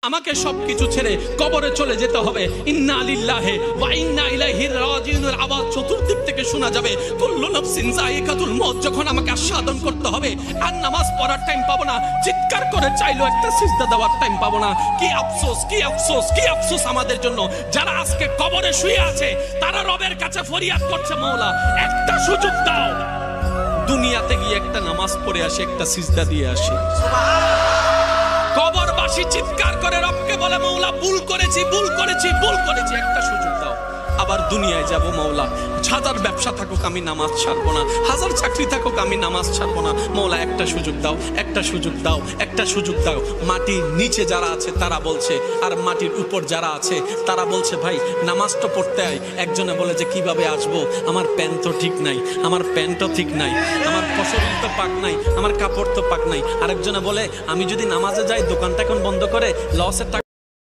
আমাকে সবকিছু ছেড়ে কবরে চলে যেতে হবে। ইন্না লিল্লাহি ওয়া ইন্না ইলাইহি রাজিউনের আওয়াজ চতুর্দিক থেকে শোনা যাবে। কুল্লু নাফসিন যায়িকাতুল মউত। যখন আমাকে আস্বাদন করতে হবে আর নামাজ পড়ার টাইম পাবো না, চিৎকার করে চাইলো একটা সিজদা দেওয়ার টাইম পাবো না। কি আফসোস, কি আফসোস, কি আফসোস আমাদের জন্য যারা আজকে কবরে শুয়ে আছে। তারা রবের কাছে ফরিয়াদ করছে, মাওলা একটা সুযোগ দাও, দুনিয়াতে গিয়ে একটা নামাজ পড়ে আসি, একটা সিজদা দিয়ে আসি। কবরবাসী চিৎকার করে রবকে বলে, মাওলা ভুল করেছি, ভুল করেছি, ভুল করেছি, একটা সুযোগ দাও। আবার দুনিয়ায় যাব, মাওলা হাজার ব্যবসা থাকুক আমি নামাজ ছাড়বো না, হাজার চাকরি থাকুক আমি নামাজ ছাড়বো না। মাওলা একটা সুযোগ দাও, একটা সুযোগ দাও, একটা সুযোগ দাও। মাটির নিচে যারা আছে তারা বলছে, আর মাটির উপর যারা আছে তারা বলছে, ভাই নামাজ তো পড়তে আয়। একজনে বলে যে কিভাবে আসবো, আমার প্যান্ট তো ঠিক নাই, আমার প্যান্টও ঠিক নাই, আমার শরীর তো পাক নাই, আমার কাপড় তো পাক নাই। আরেকজনে বলে আমি যদি নামাজে যাই দোকানটা এখন বন্ধ করে লসের টাকা